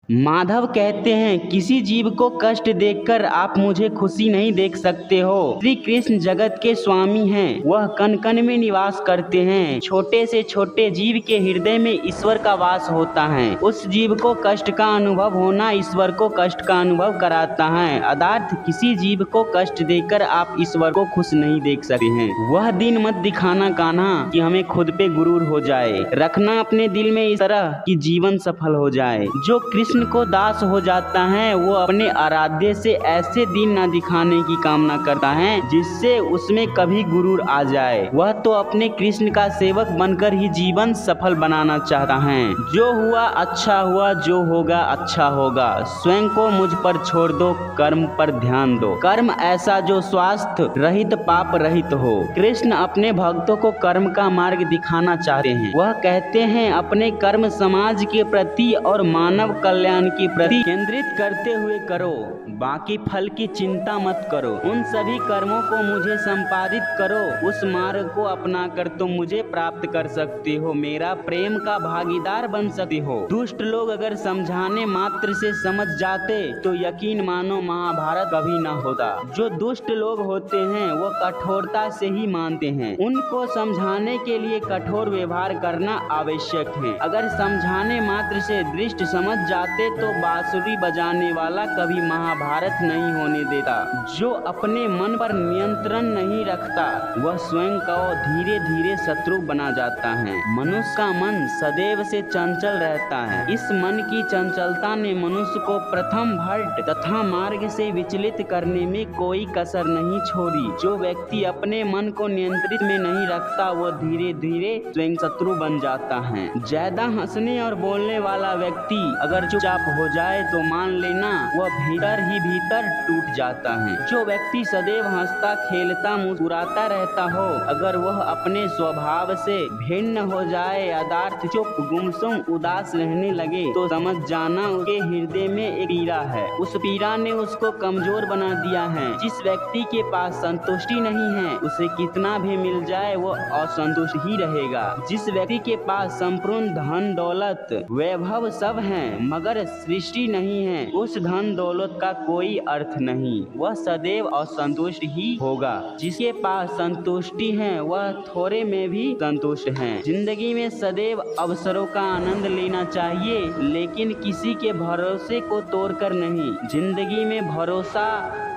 माधव कहते हैं, किसी जीव को कष्ट देखकर आप मुझे खुशी नहीं देख सकते हो। श्री कृष्ण जगत के स्वामी हैं, वह कण कण में निवास करते हैं। छोटे से छोटे जीव के हृदय में ईश्वर का वास होता है। उस जीव को कष्ट का अनुभव होना ईश्वर को कष्ट का अनुभव कराता है। अर्थात किसी जीव को कष्ट देकर आप ईश्वर को खुश नहीं देख सकते हैं। वह दिन मत दिखाना कान्हा कि हमें खुद पे गुरूर हो जाए। रखना अपने दिल में इस तरह कि जीवन सफल हो जाए। जो कृष्ण को दास हो जाता है वो अपने आराध्य से ऐसे दिन न दिखाने की कामना करता है जिससे उसमें कभी गुरूर आ जाए। वह तो अपने कृष्ण का सेवक बनकर ही जीवन सफल बनाना चाहता है। जो हुआ अच्छा हुआ, जो होगा अच्छा होगा। स्वयं को मुझ पर छोड़ दो, कर्म पर ध्यान दो। कर्म ऐसा जो स्वास्थ्य रहित पाप रहित हो। कृष्ण अपने भक्तों को कर्म का मार्ग दिखाना चाहते हैं। वह कहते हैं अपने कर्म समाज के प्रति और मानव कल्याण के प्रति केंद्रित करते हुए करो, बाकी फल की चिंता मत करो। उन सभी कर्मों को मुझे संपादित करो, उस मार्ग को अपनाकर तुम मुझे प्राप्त कर सकते हो, मेरा प्रेम का भागीदार बन सकते हो। दुष्ट लोग अगर समझाने मात्र से समझ जाते तो यकीन मानो महाभारत कभी न होता। जो दुष्ट लोग होते हैं वो कठोरता से ही मानते हैं। उनको समझाने के लिए कठोर व्यवहार करना आवश्यक है। अगर समझाने मात्र से दृष्ट समझ जाते तो बांसुरी बजाने वाला कभी महाभारत नहीं होने देता। जो अपने मन पर नियंत्रण नहीं रखता वह स्वयं को धीरे धीरे शत्रु बना जाता है। मनुष्य का मन सदैव से चंचल रहता है। इस मन की चंचलता ने मनुष्य को प्रथम भट्ट तथा मार्ग से विचलित करने में कोई कसर नहीं छोड़ी। जो व्यक्ति अपने मन को नियंत्रित में नहीं रखता वो धीरे धीरे स्वयं शत्रु बन जाता है। ज्यादा हंसने और बोलने वाला व्यक्ति अगर चुपचाप हो जाए तो मान लेना वह भीतर ही भीतर टूट जाता है। जो व्यक्ति सदैव हंसता खेलता मुस्कुराता रहता हो, अगर वह अपने स्वभाव से भिन्न हो जाए, अदार्थ चुप गुमसुम उदास रहने लगे तो समझ जाना उसके हृदय में एक पीड़ा है। उस पीड़ा ने उसको कमजोर बना दिया है। जिस व्यक्ति के पास संतुष्टि नहीं है उसे कितना भी मिल जाए वो असंतुष्ट ही रहेगा। जिस व्यक्ति के पास संपूर्ण धन दौलत वैभव सब है मगर सृष्टि नहीं है, उस धन दौलत का कोई अर्थ नहीं, वह सदैव असंतुष्ट ही होगा। जिसके पास संतुष्टि है वह थोड़े में भी संतुष्ट है। जिंदगी में सदैव अवसरों का आनंद लेना चाहिए लेकिन किसी के भरोसे को तोड़कर नहीं। जिंदगी में भरोसा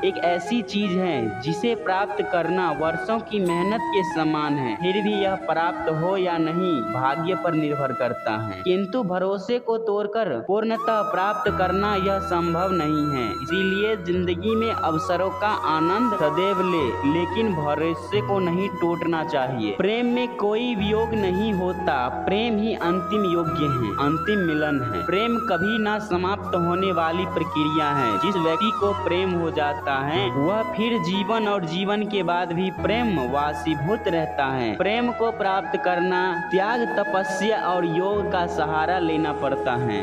एक ऐसी चीज है जिसे प्राप्त करना वर्षों की मेहनत के समान है। फिर भी यह प्राप्त हो या नहीं भाग्य पर निर्भर करता है, किंतु भरोसे को तोड़कर पूर्णतः प्राप्त करना यह संभव नहीं है। इसीलिए जिंदगी में अवसरों का आनंद सदैव ले लेकिन भरोसे को नहीं टूटना चाहिए। प्रेम में कोई वियोग नहीं होता, प्रेम ही अंतिम योग्य है, अंतिम मिलन है। प्रेम कभी ना समाप्त होने वाली प्रक्रिया है। जिस व्यक्ति को प्रेम हो जाता है वह फिर जीवन और जीवन के बाद भी प्रेम वासीभूत रहता है। प्रेम को प्राप्त करना त्याग तपस्या और योग का सहारा लेना पड़ता है।